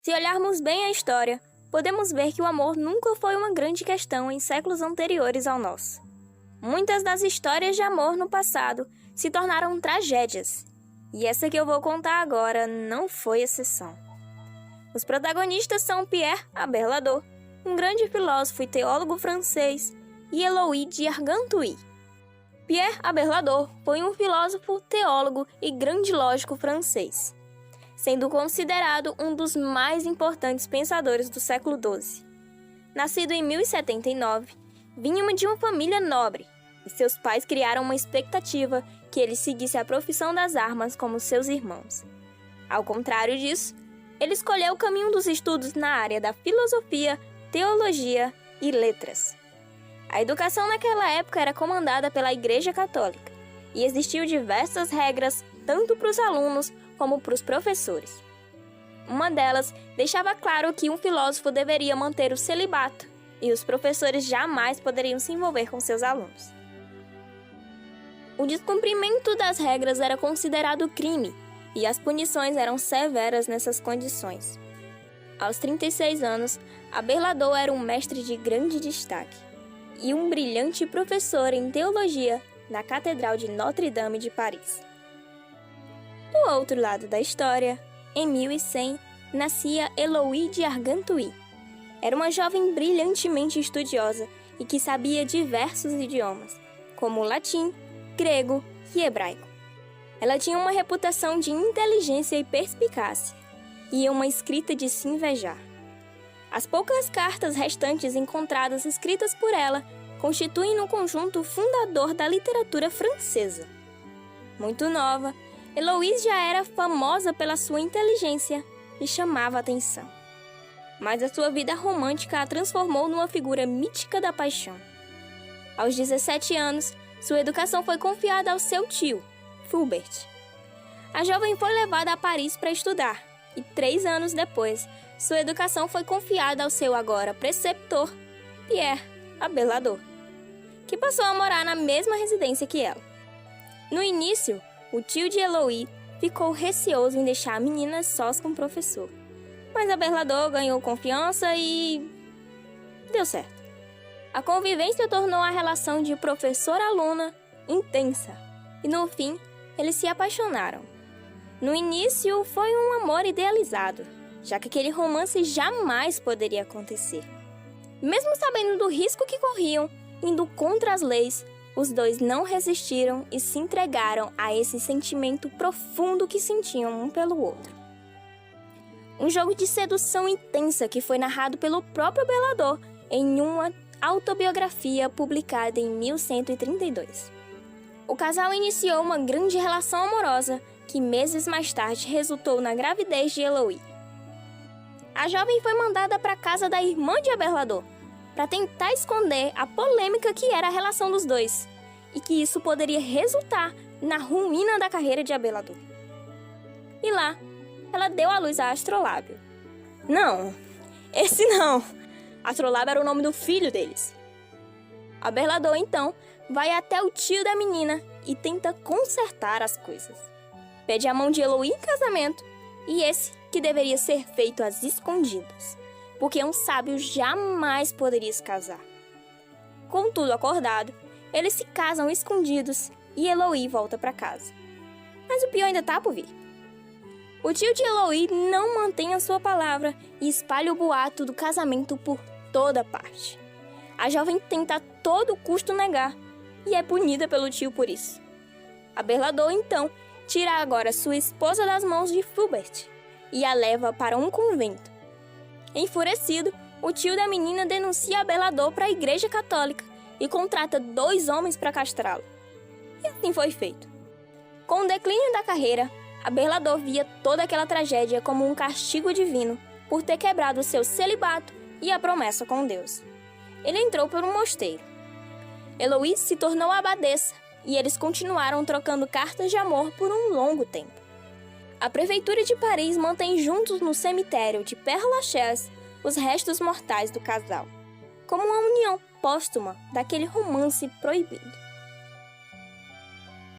Se olharmos bem a história, podemos ver que o amor nunca foi uma grande questão em séculos anteriores ao nosso. Muitas das histórias de amor no passado se tornaram tragédias, e essa que eu vou contar agora não foi exceção. Os protagonistas são Pierre Aberladot, um grande filósofo e teólogo francês, e Héloïse de Argenteuil. Pierre Aberladot foi um filósofo, teólogo e grande lógico francês, sendo considerado um dos mais importantes pensadores do século XII. Nascido em 1079, vinha de uma família nobre, e seus pais criaram uma expectativa que ele seguisse a profissão das armas como seus irmãos. Ao contrário disso, ele escolheu o caminho dos estudos na área da filosofia, teologia e letras. A educação naquela época era comandada pela Igreja Católica, e existiam diversas regras tanto para os alunos como para os professores. Uma delas deixava claro que um filósofo deveria manter o celibato, e os professores jamais poderiam se envolver com seus alunos. O descumprimento das regras era considerado crime, e as punições eram severas nessas condições. Aos 36 anos, Aberladot era um mestre de grande destaque e um brilhante professor em teologia na Catedral de Notre-Dame de Paris. Do outro lado da história, em 1100, nascia Héloïse de Argenteuil. Era uma jovem brilhantemente estudiosa e que sabia diversos idiomas, como latim, grego e hebraico. Ela tinha uma reputação de inteligência e perspicácia, e uma escrita de se invejar. As poucas cartas restantes encontradas escritas por ela constituem no conjunto fundador da literatura francesa. Muito nova, Héloïse já era famosa pela sua inteligência e chamava a atenção. Mas a sua vida romântica a transformou numa figura mítica da paixão. Aos 17 anos, sua educação foi confiada ao seu tio, Fulbert. A jovem foi levada a Paris para estudar, e 3 anos depois, sua educação foi confiada ao seu agora preceptor, Pierre Aberladot, que passou a morar na mesma residência que ela. No início, o tio de Héloïse ficou receoso em deixar a menina sós com o professor, mas Aberladot ganhou confiança e deu certo. A convivência tornou a relação de professor-aluna intensa, e no fim, eles se apaixonaram. No início, foi um amor idealizado, já que aquele romance jamais poderia acontecer. Mesmo sabendo do risco que corriam, indo contra as leis, os dois não resistiram e se entregaram a esse sentimento profundo que sentiam um pelo outro. Um jogo de sedução intensa que foi narrado pelo próprio Aberladot em uma autobiografia publicada em 1132. O casal iniciou uma grande relação amorosa que meses mais tarde resultou na gravidez de Héloïse. A jovem foi mandada para a casa da irmã de Aberladot para tentar esconder a polêmica que era a relação dos dois e que isso poderia resultar na ruína da carreira de Aberladot. E lá, ela deu à luz a Astrolábio. Não, esse não! Astrolábio era o nome do filho deles. Aberladot, então, vai até o tio da menina e tenta consertar as coisas. Pede a mão de Héloïse em casamento, e esse que deveria ser feito às escondidas, porque um sábio jamais poderia se casar. Com tudo acordado, eles se casam escondidos e Héloïse volta para casa. Mas o pior ainda tá por vir. O tio de Héloïse não mantém a sua palavra e espalha o boato do casamento por toda parte. A jovem tenta a todo custo negar e é punida pelo tio por isso. Aberladot, então, tira agora sua esposa das mãos de Fulbert e a leva para um convento. Enfurecido, o tio da menina denuncia Aberladot para a Igreja Católica e contrata 2 homens para castrá-lo. E assim foi feito. Com o declínio da carreira, Aberladot via toda aquela tragédia como um castigo divino por ter quebrado seu celibato e a promessa com Deus. Ele entrou por um mosteiro. Héloïse se tornou abadesa e eles continuaram trocando cartas de amor por um longo tempo. A prefeitura de Paris mantém juntos no cemitério de Père-Lachaise os restos mortais do casal, como uma união póstuma daquele romance proibido.